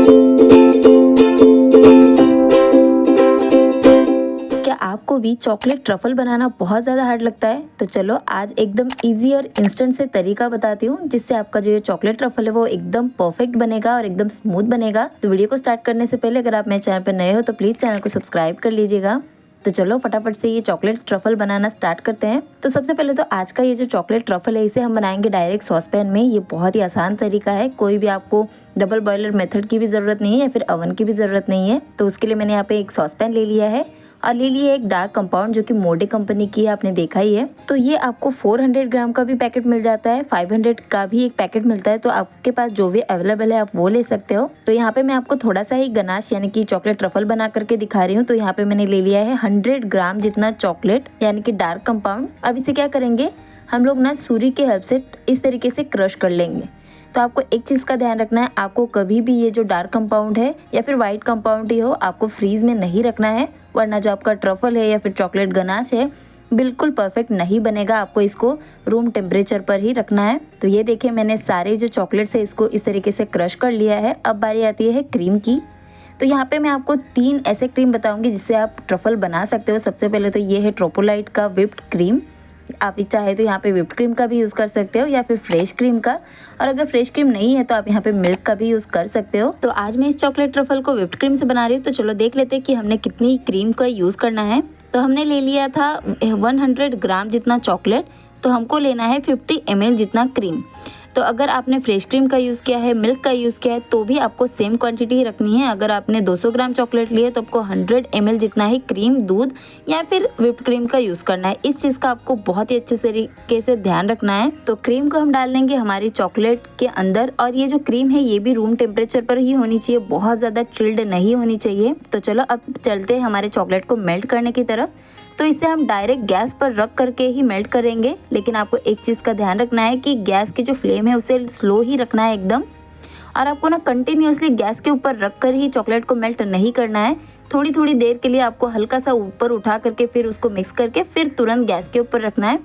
क्या आपको भी चॉकलेट ट्रफल बनाना बहुत ज़्यादा हार्ड लगता है? तो चलो आज एकदम इजी और इंस्टेंट से तरीका बताती हूँ जिससे आपका जो ये चॉकलेट ट्रफल है वो एकदम परफेक्ट बनेगा और एकदम स्मूथ बनेगा। तो वीडियो को स्टार्ट करने से पहले अगर आप मेरे चैनल पर नए हो तो प्लीज़ चैनल को सब्सक्राइब कर लीजिएगा। तो चलो फटाफट से ये चॉकलेट ट्रफल बनाना स्टार्ट करते हैं। तो सबसे पहले तो आज का ये जो चॉकलेट ट्रफल है इसे हम बनाएंगे डायरेक्ट सॉस पैन में। ये बहुत ही आसान तरीका है, कोई भी आपको डबल बॉयलर मेथड की भी ज़रूरत नहीं है या फिर ओवन की भी ज़रूरत नहीं है। तो उसके लिए मैंने यहाँ पे एक सॉस पैन ले लिया है और ले लिए एक डार्क कंपाउंड जो कि मोडे कंपनी की है, आपने देखा ही है। तो ये आपको 400 ग्राम का भी पैकेट मिल जाता है, 500 का भी एक पैकेट मिलता है। तो आपके पास जो भी अवेलेबल है आप वो ले सकते हो। तो यहाँ पे मैं आपको थोड़ा सा ही गनाश यानी कि चॉकलेट ट्रफल बना करके दिखा रही हूँ। तो यहाँ पे मैंने ले लिया है 100 ग्राम जितना चॉकलेट यानी कि डार्क कंपाउंड। अब इसे क्या करेंगे हम लोग ना छुरी के हेल्प से इस तरीके से क्रश कर लेंगे। तो आपको एक चीज़ का ध्यान रखना है, आपको कभी भी ये जो डार्क कंपाउंड है या फिर वाइट कंपाउंड ही हो आपको फ्रीज में नहीं रखना है, वरना जो आपका ट्रफल है या फिर चॉकलेट गनाश है बिल्कुल परफेक्ट नहीं बनेगा। आपको इसको रूम टेम्परेचर पर ही रखना है। तो ये देखिए मैंने सारे जो चॉकलेट्स है इसको इस तरीके से क्रश कर लिया है। अब बारी आती है क्रीम की। तो यहाँ पे मैं आपको 3 ऐसे क्रीम बताऊंगी जिससे आप ट्रफल बना सकते हो। सबसे पहले तो ये है ट्रोपोलाइट का व्हिप्ड क्रीम। आप चाहे तो यहाँ पे व्हिप्ड क्रीम का भी यूज़ कर सकते हो या फिर फ्रेश क्रीम का, और अगर फ्रेश क्रीम नहीं है तो आप यहाँ पे मिल्क का भी यूज़ कर सकते हो। तो आज मैं इस चॉकलेट ट्रफल को व्हिप्ड क्रीम से बना रही हूँ। तो चलो देख लेते हैं कि हमने कितनी क्रीम का यूज़ करना है। तो हमने ले लिया था 100 ग्राम जितना चॉकलेट, तो हमको लेना है 50 ml जितना क्रीम। तो अगर आपने फ्रेश क्रीम का यूज़ किया है, मिल्क का यूज़ किया है तो भी आपको सेम क्वांटिटी ही रखनी है। अगर आपने 200 ग्राम चॉकलेट लिए तो आपको 100 ml जितना ही क्रीम, दूध या फिर व्हिप्ड क्रीम का यूज़ करना है। इस चीज़ का आपको बहुत ही अच्छे तरीके से ध्यान रखना है। तो क्रीम को हम डाल देंगे हमारी चॉकलेट के अंदर, और ये जो क्रीम है ये भी रूम टेम्परेचर पर ही होनी चाहिए, बहुत ज़्यादा चिल्ड नहीं होनी चाहिए। तो चलो अब चलते हैं हमारे चॉकलेट को मेल्ट करने की तरफ। तो इसे हम डायरेक्ट गैस पर रख करके ही मेल्ट करेंगे, लेकिन आपको एक चीज़ का ध्यान रखना है कि गैस की जो फ्लेम है उसे स्लो ही रखना है एकदम। और आपको ना कंटिन्यूअसली गैस के ऊपर रख कर ही चॉकलेट को मेल्ट नहीं करना है। थोड़ी थोड़ी देर के लिए आपको हल्का सा ऊपर उठा करके फिर उसको मिक्स करके फिर तुरंत गैस के ऊपर रखना है।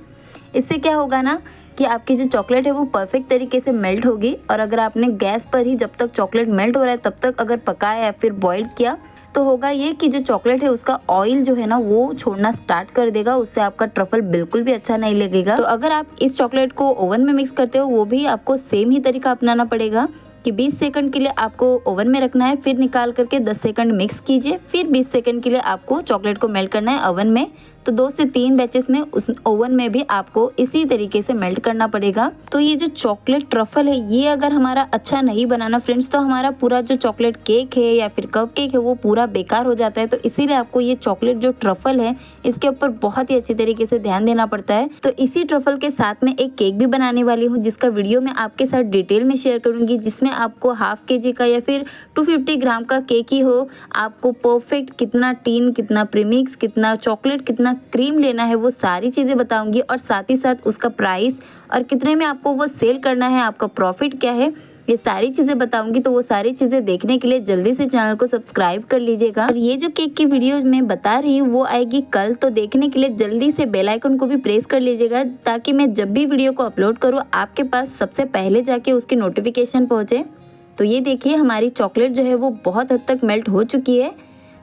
इससे क्या होगा ना कि आपकी जो चॉकलेट है वो परफेक्ट तरीके से मेल्ट होगी। और अगर आपने गैस पर ही जब तक चॉकलेट मेल्ट हो रहा है तब तक अगर पकाया या फिर बॉईल किया तो होगा ये कि जो चॉकलेट है उसका ऑयल जो है ना वो छोड़ना स्टार्ट कर देगा, उससे आपका ट्रफल बिल्कुल भी अच्छा नहीं लगेगा। तो अगर आप इस चॉकलेट को ओवन में मिक्स करते हो वो भी आपको सेम ही तरीका अपनाना पड़ेगा कि 20 सेकंड के लिए आपको ओवन में रखना है, फिर निकाल करके 10 सेकंड मिक्स कीजिए, फिर 20 सेकंड के लिए आपको चॉकलेट को मेल्ट करना है ओवन में। तो 2 से 3 बैचेस में उस ओवन में भी आपको इसी तरीके से मेल्ट करना पड़ेगा। तो ये जो चॉकलेट ट्रफल है ये अगर हमारा अच्छा नहीं बनाना फ्रेंड्स तो हमारा पूरा जो चॉकलेट केक है या फिर कप केक है वो पूरा बेकार हो जाता है। तो इसीलिए आपको ये चॉकलेट जो ट्रफल है इसके ऊपर बहुत ही अच्छी तरीके से ध्यान देना पड़ता है। तो इसी ट्रफल के साथ में एक केक भी बनाने वाली हूँ जिसका वीडियो मैं आपके साथ डिटेल में शेयर करूंगी, जिसमें आपको हाफ kg का या फिर 250 ग्राम का केक ही हो, आपको परफेक्ट कितना टीन, कितना प्रीमिक्स, कितना चॉकलेट, कितना क्रीम लेना है वो सारी चीज़ें बताऊंगी, और साथ ही साथ उसका प्राइस और कितने में आपको वो सेल करना है, आपका प्रॉफिट क्या है, ये सारी चीज़ें बताऊंगी। तो वो सारी चीज़ें देखने के लिए जल्दी से चैनल को सब्सक्राइब कर लीजिएगा। और ये जो केक की वीडियो मैं बता रही हूँ वो आएगी कल, तो देखने के लिए जल्दी से बेल आइकन को भी प्रेस कर लीजिएगा ताकि मैं जब भी वीडियो को अपलोड करूँ आपके पास सबसे पहले जाके उसकी नोटिफिकेशन पहुँचे। तो ये देखिए हमारी चॉकलेट जो है वो बहुत हद तक मेल्ट हो चुकी है।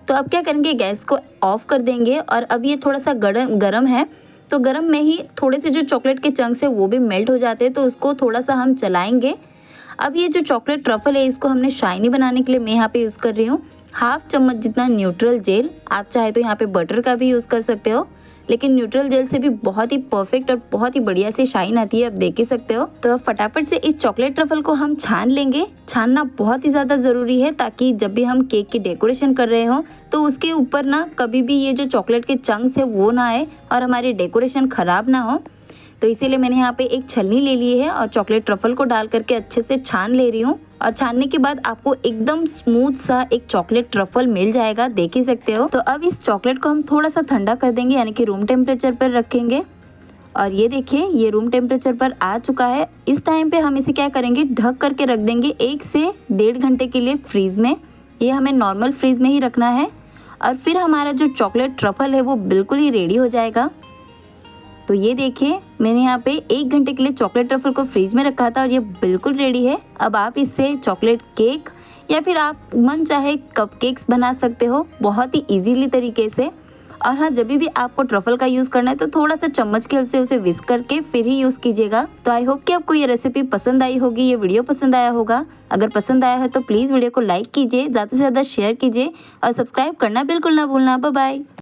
तो अब क्या करेंगे गैस को ऑफ कर देंगे, और अब ये थोड़ा सा गरम है तो गरम में ही थोड़े से जो चॉकलेट के चंक्स है वो भी मेल्ट हो जाते हैं। तो उसको थोड़ा सा हम चलाएंगे। अब ये जो चॉकलेट ट्रफल है इसको हमने शाइनी बनाने के लिए मैं यहाँ पे यूज़ कर रही हूँ हाफ चम्मच जितना न्यूट्रल जेल। आप चाहे तो यहाँ पे बटर का भी यूज़ कर सकते हो, लेकिन न्यूट्रल जेल से भी बहुत ही परफेक्ट और बहुत ही बढ़िया से शाइन आती है, आप देख ही सकते हो। तो फटाफट से इस चॉकलेट ट्रफल को हम छान लेंगे। छानना बहुत ही ज़्यादा ज़रूरी है ताकि जब भी हम केक की डेकोरेशन कर रहे हो तो उसके ऊपर ना कभी भी ये जो चॉकलेट के चंक्स है वो ना आए और हमारी डेकोरेशन ख़राब ना हो। तो इसीलिए मैंने यहाँ पे एक छलनी ले ली है और चॉकलेट ट्रफल को डाल करके अच्छे से छान ले रही हूँ। और छानने के बाद आपको एकदम स्मूथ सा एक चॉकलेट ट्रफल मिल जाएगा, देख ही सकते हो। तो अब इस चॉकलेट को हम थोड़ा सा ठंडा कर देंगे यानी कि रूम टेम्परेचर पर रखेंगे। और ये देखिए ये रूम टेम्परेचर पर आ चुका है। इस टाइम पे हम इसे क्या करेंगे ढक करके रख देंगे 1 से 1.5 घंटे के लिए फ्रीज में। ये हमें नॉर्मल फ्रीज में ही रखना है, और फिर हमारा जो चॉकलेट ट्रफल है वो बिल्कुल ही रेडी हो जाएगा। तो ये देखिए मैंने यहाँ पे 1 घंटे के लिए चॉकलेट ट्रफल को फ्रीज में रखा था और ये बिल्कुल रेडी है। अब आप इससे चॉकलेट केक या फिर आप मन चाहे कपकेक्स बना सकते हो बहुत ही इजीली तरीके से। और हाँ, जब भी आपको ट्रफल का यूज़ करना है तो थोड़ा सा चम्मच की हेल्प से उसे विस्क करके फिर ही यूज़ कीजिएगा। तो आई होप कि आपको ये रेसिपी पसंद आई होगी, ये वीडियो पसंद आया होगा। अगर पसंद आया है तो प्लीज़ वीडियो को लाइक कीजिए, ज़्यादा से ज़्यादा शेयर कीजिए और सब्सक्राइब करना बिल्कुल ना भूलना। Bye bye.